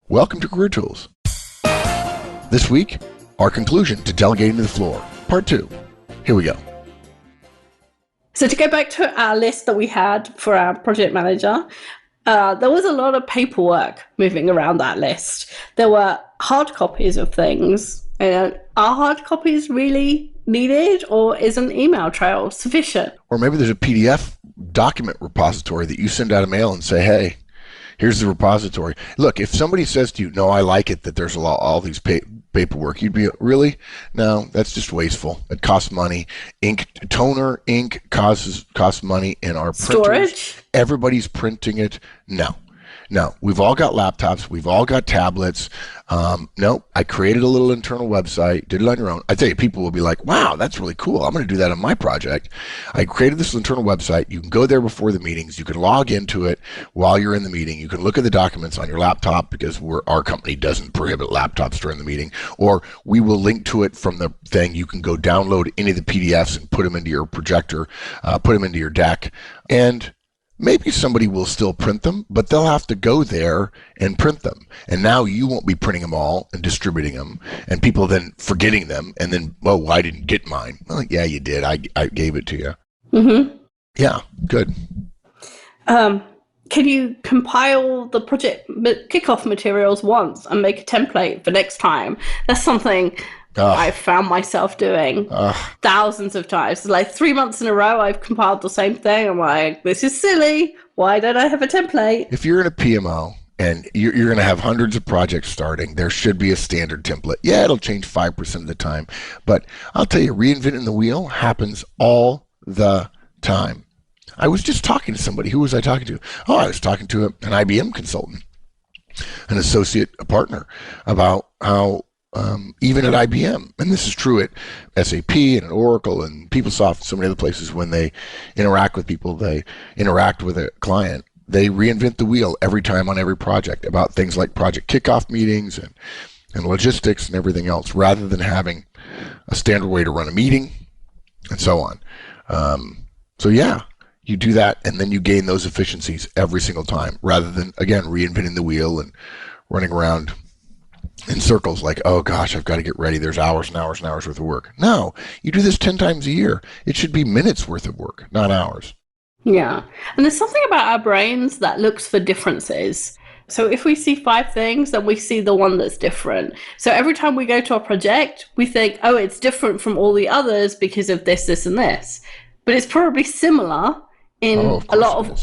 Welcome to Career Tools. This week, our conclusion to Delegating to the Floor, Part 2. Here we go. So to go back to our list that we had for our project manager, there was a lot of paperwork moving around that list. There were hard copies of things. Are hard copies really needed, or is an email trail sufficient? Or maybe there's a PDF document repository that you send out a mail and say, hey, here's the repository. Look, if somebody says to you, no, I like it that there's all these paperwork, you'd be, really? No, that's just wasteful. It costs money. Toner, ink costs money in our printers. Storage? Everybody's printing it. No, we've all got laptops. We've all got tablets. No, I created a little internal website, did it on your own. I tell you, people will be like, wow, that's really cool. I'm going to do that on my project. I created this internal website. You can go there before the meetings. You can log into it while you're in the meeting. You can look at the documents on your laptop because our company doesn't prohibit laptops during the meeting. Or we will link to it from the thing. You can go download any of the PDFs and put them into your projector, put them into your deck. And maybe somebody will still print them, but they'll have to go there and print them. And now you won't be printing them all and distributing them, and people then forgetting them, and then, well, I didn't get mine. Well, yeah, you did. I gave it to you. Mm-hmm. Yeah, good. Can you compile the project kickoff materials once and make a template for next time? That's something I've found myself doing thousands of times. Like 3 months in a row, I've compiled the same thing. I'm like, this is silly. Why don't I have a template? If you're in a PMO and you're going to have hundreds of projects starting, there should be a standard template. Yeah, it'll change 5% of the time. But I'll tell you, reinventing the wheel happens all the time. I was just talking to somebody. Who was I talking to? Oh, I was talking to an IBM consultant, an associate, a partner, about how even at IBM, and this is true at SAP and at Oracle and PeopleSoft and so many other places, when they interact with people, they interact with a client, they reinvent the wheel every time on every project about things like project kickoff meetings and logistics and everything else, rather than having a standard way to run a meeting and so on. So yeah, you do that and then you gain those efficiencies every single time, rather than, again, reinventing the wheel and running around in circles like, oh gosh, I've got to get ready. There's hours and hours and hours worth of work. No, you do this 10 times a year. It should be minutes worth of work, not hours. Yeah. And there's something about our brains that looks for differences. So if we see 5 things, then we see the one that's different. So every time we go to a project, we think, oh, it's different from all the others because of this, this, and this. But it's probably similar in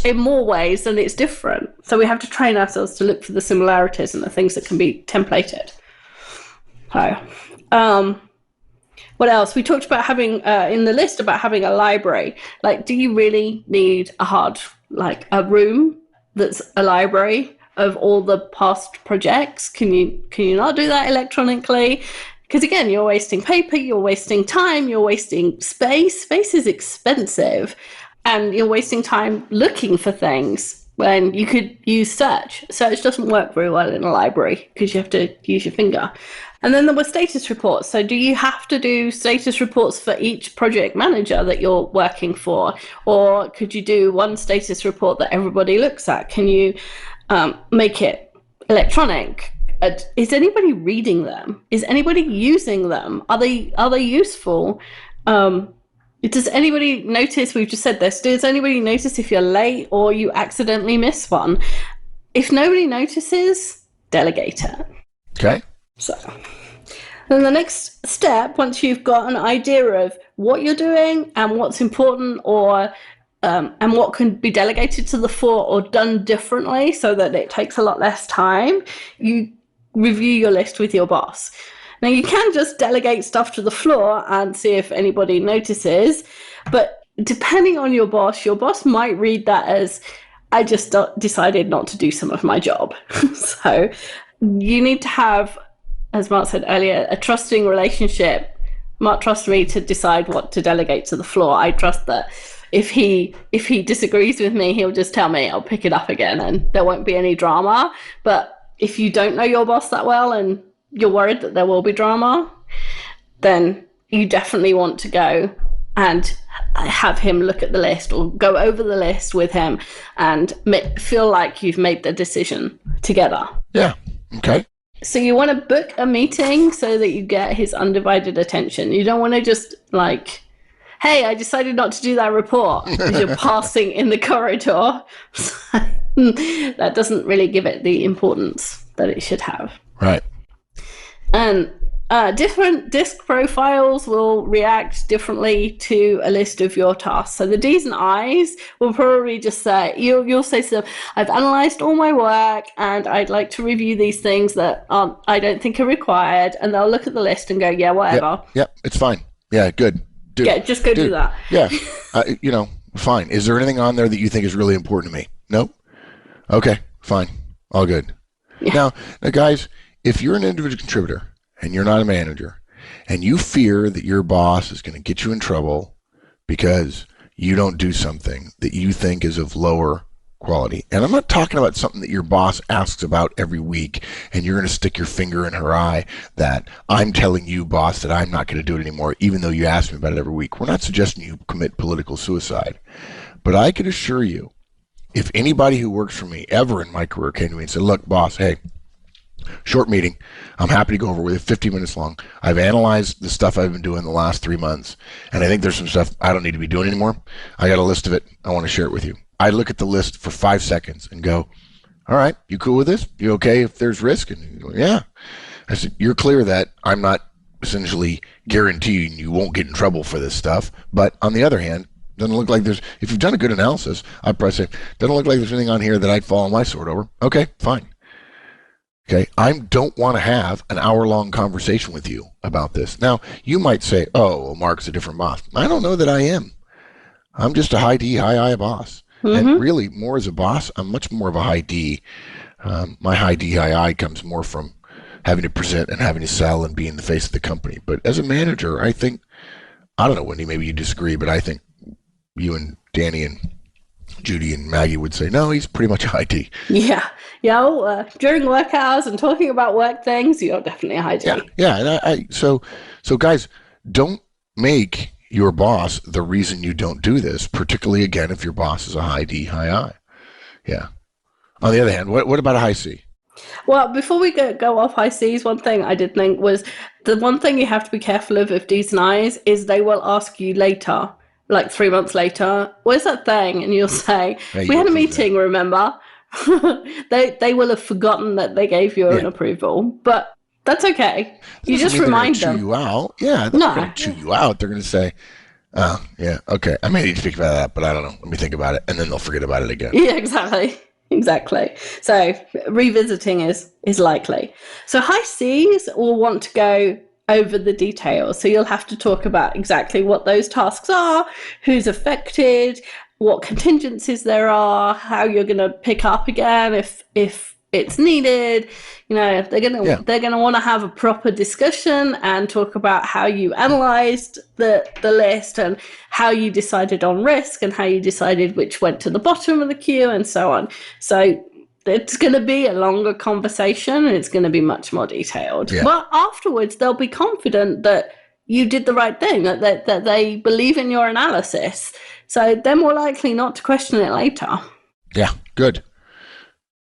in more ways than it's different. So we have to train ourselves to look for the similarities and the things that can be templated. So, what else? We talked about having in the list about having a library. Like, do you really need a room that's a library of all the past projects? Can you not do that electronically? Because again, you're wasting paper, you're wasting time, you're wasting space. Space is expensive. And you're wasting time looking for things when you could use search. Search doesn't work very well in a library because you have to use your finger. And then there were status reports. So do you have to do status reports for each project manager that you're working for? Or could you do one status report that everybody looks at? Can you make it electronic? Is anybody reading them? Is anybody using them? Are they useful? Does anybody notice, we've just said this, does anybody notice if you're late or you accidentally miss one? If nobody notices, delegate it. Okay. So then the next step, once you've got an idea of what you're doing and what's important, or and what can be delegated to the fore or done differently so that it takes a lot less time, you review your list with your boss. Now, you can just delegate stuff to the floor and see if anybody notices, but depending on your boss might read that as, I just decided not to do some of my job. So you need to have, as Mark said earlier, a trusting relationship. Mark trusts me to decide what to delegate to the floor. I trust that if he disagrees with me, he'll just tell me, I'll pick it up again, and there won't be any drama. But if you don't know your boss that well and you're worried that there will be drama, then you definitely want to go and have him look at the list or go over the list with him and feel like you've made the decision together. Yeah. Okay. So you want to book a meeting so that you get his undivided attention. You don't want to just like, hey, I decided not to do that report as you're passing in the corridor. That doesn't really give it the importance that it should have. Right. And different disk profiles will react differently to a list of your tasks. So the D's and I's will probably just say, you'll say stuff, I've analyzed all my work and I'd like to review these things that I don't think are required. And they'll look at the list and go, yeah, whatever. Yep. It's fine. Yeah, good. Yeah, just go do that. Yeah. Fine. Is there anything on there that you think is really important to me? Nope. Okay, fine. All good. Yeah. Now, guys, if you're an individual contributor and you're not a manager and you fear that your boss is going to get you in trouble because you don't do something that you think is of lower quality, and I'm not talking about something that your boss asks about every week and you're going to stick your finger in her eye that I'm telling you, boss, that I'm not going to do it anymore, even though you ask me about it every week. We're not suggesting you commit political suicide. But I can assure you, if anybody who works for me ever in my career came to me and said, look, boss, hey, short meeting. I'm happy to go over with it, 50 minutes long. I've analyzed the stuff I've been doing the last 3 months, and I think there's some stuff I don't need to be doing anymore. I got a list of it. I want to share it with you. I look at the list for 5 seconds and go, all right, you cool with this? You okay if there's risk? And you go, yeah. I said, you're clear that I'm not essentially guaranteeing you won't get in trouble for this stuff. But on the other hand, doesn't look like there's, if you've done a good analysis, I'd probably say, doesn't look like there's anything on here that I'd fall on my sword over. Okay, fine. Okay, I don't want to have an hour-long conversation with you about this. Now, you might say, oh, well, Mark's a different boss. I don't know that I am. I'm just a high D, high I boss. Mm-hmm. And really, more as a boss, I'm much more of a high D. My high D, high I comes more from having to present and having to sell and being the face of the company. But as a manager, I think, I don't know, Wendy, maybe you disagree, but I think you and Danny and Judy and Maggie would say, no, he's pretty much a high D. Yeah. During work hours and talking about work things, you're definitely a high D. Yeah. And so guys, don't make your boss the reason you don't do this, particularly, again, if your boss is a high D, high I. Yeah. On the other hand, what about a high C? Well, before we go off high C's, one thing I did think was the one thing you have to be careful of D's and I's is they will ask you later, like 3 months later, where's that thing? And you'll say, we had a meeting, remember? They will have forgotten that they gave you an approval, but that's okay. You just remind them. Chew you out. Yeah, they're not going to chew you out. They're going to say, oh, yeah, okay, I may need to think about that, but I don't know. Let me think about it. And then they'll forget about it again. Yeah, exactly. So revisiting is likely. So high C's will want to go over the details. So you'll have to talk about exactly what those tasks are, who's affected, what contingencies there are, how you're going to pick up again if it's needed. They're going to want to have a proper discussion and talk about how you analyzed the list and how you decided on risk and how you decided which went to the bottom of the queue and so on. So it's going to be a longer conversation and it's going to be much more detailed. Yeah. But afterwards, they'll be confident that you did the right thing, that they believe in your analysis. So they're more likely not to question it later. Yeah, good.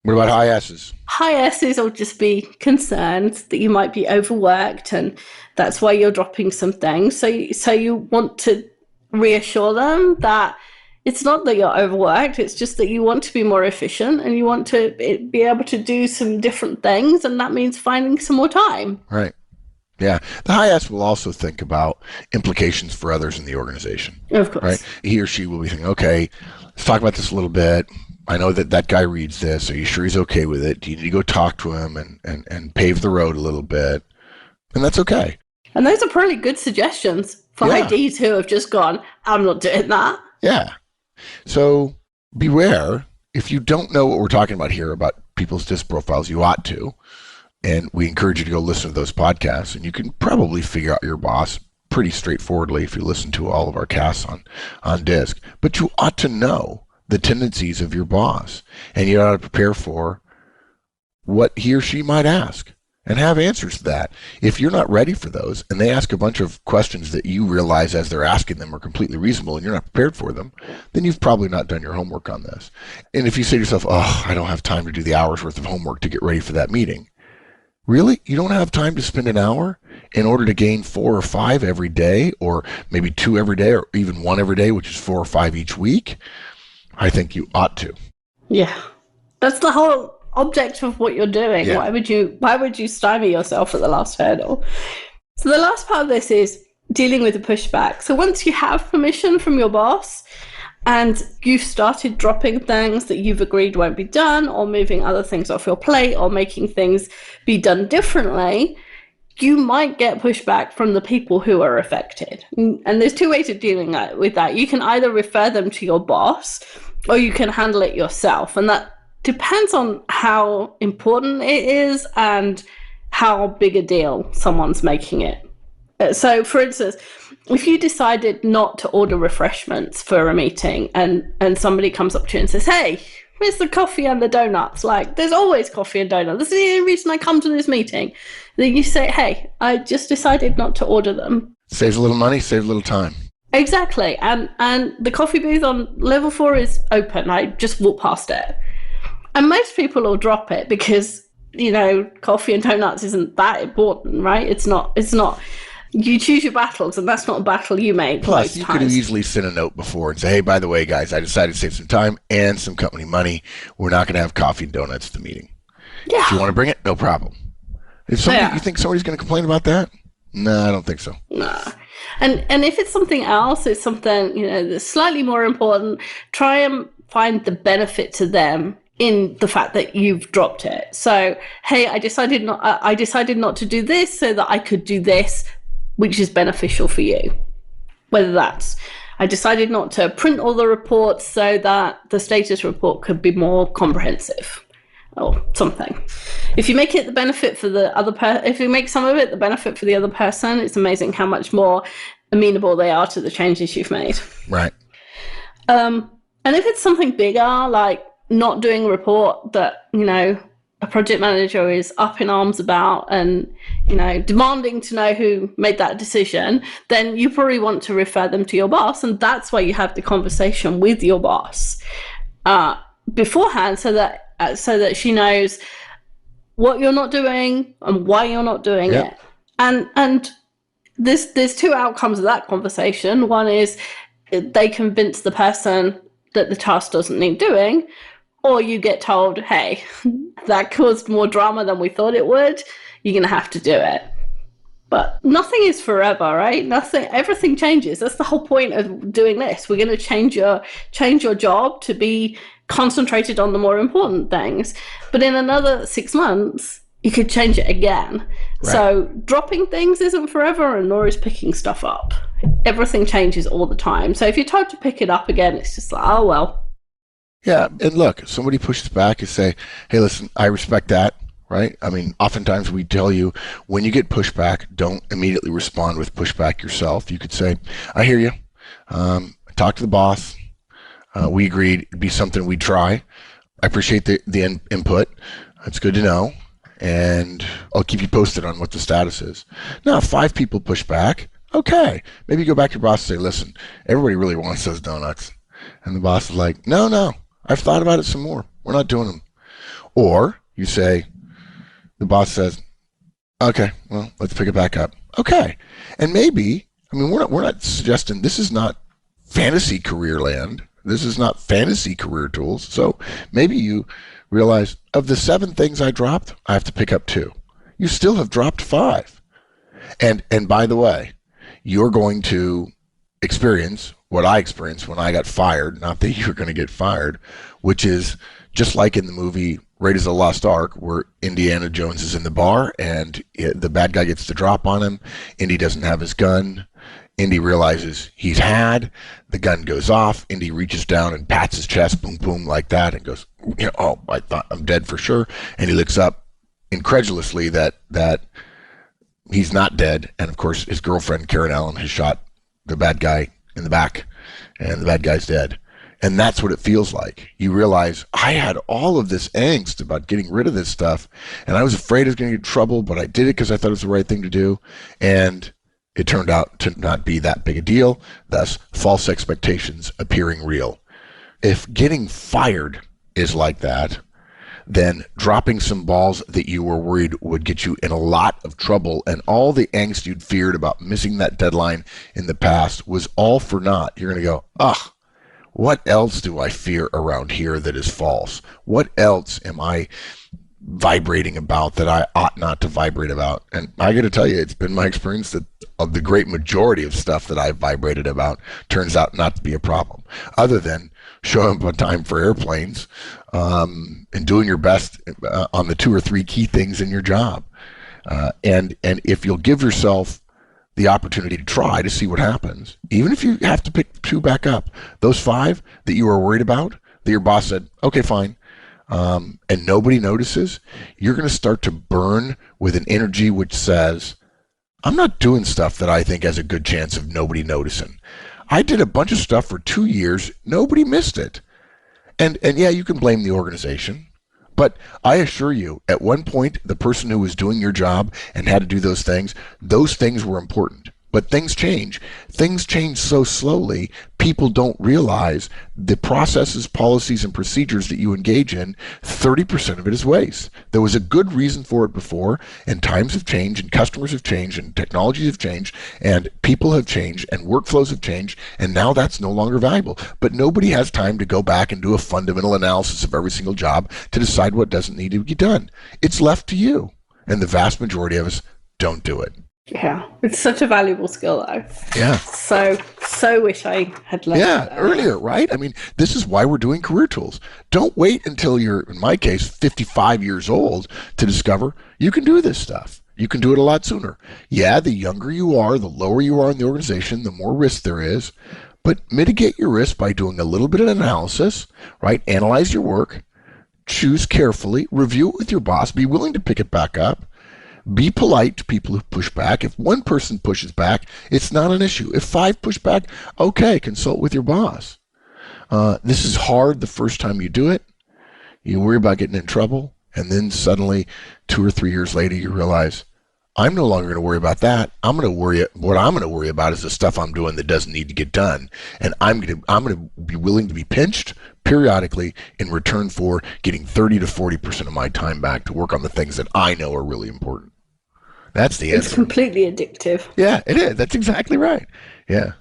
What about high S's? High S's will just be concerned that you might be overworked and that's why you're dropping some things. So you want to reassure them that it's not that you're overworked, it's just that you want to be more efficient and you want to be able to do some different things, and that means finding some more time. Right. Yeah. The high S will also think about implications for others in the organization. Of course. Right? He or she will be thinking, okay, let's talk about this a little bit. I know that guy reads this. Are you sure he's okay with it? Do you need to go talk to him and pave the road a little bit? And that's okay. And those are probably good suggestions for IDs who have just gone, I'm not doing that. Yeah. So beware, if you don't know what we're talking about here about people's DISC profiles, you ought to. And we encourage you to go listen to those podcasts. And you can probably figure out your boss pretty straightforwardly if you listen to all of our casts on DISC. But you ought to know the tendencies of your boss, and you ought to prepare for what he or she might ask and have answers to that. If you're not ready for those and they ask a bunch of questions that you realize as they're asking them are completely reasonable and you're not prepared for them, then you've probably not done your homework on this. And if you say to yourself, oh, I don't have time to do the hour's worth of homework to get ready for that meeting, Really? You don't have time to spend an hour in order to gain 4 or 5 every day, or maybe 2 every day, or even 1 every day, which is 4 or 5 each week? I think you ought to. Yeah. That's the whole object of what you're doing. Yeah. Why would you stymie yourself at the last hurdle? So the last part of this is dealing with the pushback. So once you have permission from your boss and you've started dropping things that you've agreed won't be done, or moving other things off your plate, or making things be done differently, you might get pushback from the people who are affected. And there's two ways of dealing with that. You can either refer them to your boss, or you can handle it yourself. And that depends on how important it is and how big a deal someone's making it. So, for instance, if you decided not to order refreshments for a meeting, and somebody comes up to you and says, "Hey, where's the coffee and the donuts? Like, there's always coffee and donuts. This is the only reason I come to this meeting." Then you say, "Hey, I just decided not to order them." Saves a little money, saves a little time. Exactly. And the coffee booth on level 4 is open. I just walk past it. And most people will drop it because, coffee and donuts isn't that important, right? It's not. You choose your battles, and that's not a battle you make Plus, most you could have times. easily sent a note before and say, hey, by the way, guys, I decided to save some time and some company money. We're not going to have coffee and donuts at the meeting. If you Yeah. want to bring it, no problem. If somebody, Yeah. you think somebody's going to complain about that? No, I don't think so. Nah. And if it's something else, it's something, that's slightly more important, try and find the benefit to them in the fact that you've dropped it. So, hey, I decided not to do this so that I could do this, which is beneficial for you. Whether that's I decided not to print all the reports so that the status report could be more comprehensive, or something. If you make it the benefit for the other if you make some of it the benefit for the other person, it's amazing how much more amenable they are to the changes you've made. Right. And if it's something bigger, like not doing a report that, a project manager is up in arms about, and, demanding to know who made that decision, then you probably want to refer them to your boss. And that's why you have the conversation with your boss beforehand, so that she knows what you're not doing and why you're not doing Yep. it. And there's two outcomes of that conversation. One is they convince the person that the task doesn't need doing, or you get told, "Hey, that caused more drama than we thought it would. You're going to have to do it." But nothing is forever, right? Everything changes. That's the whole point of doing this. We're going to change your job to be concentrated on the more important things. But in another 6 months, you could change it again. Right. So dropping things isn't forever, and nor is picking stuff up. Everything changes all the time. So if you're told to pick it up again, it's just like, oh well. Yeah. And look, if somebody pushes back and say, hey, listen, I respect that. Right? I mean, oftentimes we tell you when you get pushback, don't immediately respond with pushback yourself. You could say, I hear you. Talk to the boss. We agreed it'd be something we'd try. I appreciate the input. It's good to know. And I'll keep you posted on what the status is. Now, if 5 people push back, okay. Maybe go back to your boss and say, listen, everybody really wants those donuts. And the boss is like, no, I've thought about it some more. We're not doing them. Or you say, the boss says, okay, well, let's pick it back up. Okay. And maybe, I mean, we're not suggesting this is not fantasy career land. This is not fantasy career tools. So maybe you realize of the 7 things I dropped, I have to pick up 2. You still have dropped 5. And by the way, you're going to experience what I experienced when I got fired. Not that you're going to get fired, which is just like in the movie Raiders of the Lost Ark, where Indiana Jones is in the bar and the bad guy gets the drop on him. Indy doesn't have his gun. Indy realizes he's had. The gun goes off. Indy reaches down and pats his chest, boom, boom, like that, and goes, oh, I thought I'm dead for sure. And he looks up incredulously that he's not dead. And of course, his girlfriend, Karen Allen, has shot the bad guy in the back, and the bad guy's dead. And that's what it feels like. You realize I had all of this angst about getting rid of this stuff, and I was afraid I was going to get in trouble, but I did it because I thought it was the right thing to do. And it turned out to not be that big a deal, thus false expectations appearing real. If getting fired is like that, than dropping some balls that you were worried would get you in a lot of trouble, and all the angst you'd feared about missing that deadline in the past was all for naught. You're going to go, ugh, what else do I fear around here that is false? What else am I vibrating about that I ought not to vibrate about? And I got to tell you, it's been my experience that of the great majority of stuff that I've vibrated about turns out not to be a problem, other than showing up on time for airplanes, and doing your best on the 2 or 3 key things in your job. And if you'll give yourself the opportunity to try to see what happens, even if you have to pick 2 back up, those 5 that you were worried about, that your boss said, okay, fine, and nobody notices, you're going to start to burn with an energy which says, I'm not doing stuff that I think has a good chance of nobody noticing. I did a bunch of stuff for 2 years, nobody missed it. And yeah, you can blame the organization, but I assure you, at one point, the person who was doing your job and had to do those things were important. But things change. Things change so slowly, people don't realize the processes, policies, and procedures that you engage in, 30% of it is waste. There was a good reason for it before, and times have changed, and customers have changed, and technologies have changed, and people have changed, and workflows have changed, and now that's no longer valuable. But nobody has time to go back and do a fundamental analysis of every single job to decide what doesn't need to be done. It's left to you, and the vast majority of us don't do it. Yeah, it's such a valuable skill, though. Yeah. So wish I had learned that earlier, right? I mean, this is why we're doing career tools. Don't wait until you're, in my case, 55 years old to discover you can do this stuff. You can do it a lot sooner. Yeah, the younger you are, the lower you are in the organization, the more risk there is. But mitigate your risk by doing a little bit of analysis, right? Analyze your work, choose carefully, review it with your boss, be willing to pick it back up. Be polite to people who push back. If one person pushes back, it's not an issue. If 5 push back, okay, consult with your boss. This is hard the first time you do it. You worry about getting in trouble, and then suddenly 2 or 3 years later you realize, I'm no longer going to worry about that. What I'm going to worry about is the stuff I'm doing that doesn't need to get done. And I'm going to be willing to be pinched periodically in return for getting 30 to 40% of my time back to work on the things that I know are really important. That's the answer. It's completely addictive. Yeah, it is. That's exactly right. Yeah.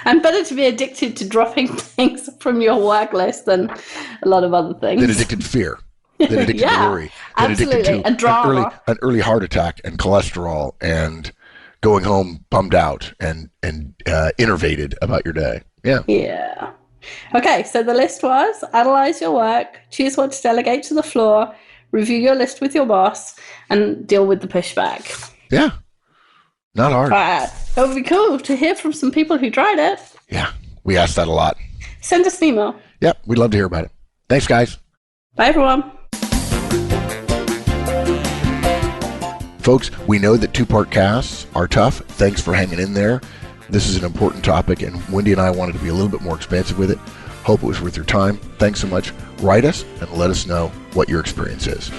And better to be addicted to dropping things from your work list than a lot of other things. Than addicted to fear. Than addicted to worry. Than absolutely. addicted to and drama. an early heart attack and cholesterol and going home bummed out and innervated about your day. Yeah. Yeah. Okay, so the list was analyze your work, choose what to delegate to the floor, review your list with your boss, and deal with the pushback. Yeah. Not hard. It would be cool to hear from some people who tried it. Yeah. We ask that a lot. Send us an email. Yep. We'd love to hear about it. Thanks, guys. Bye, everyone. Folks, we know that 2-part casts are tough. Thanks for hanging in there. This is an important topic, and Wendy and I wanted to be a little bit more expansive with it. Hope it was worth your time. Thanks so much. Write us and let us know what your experience is.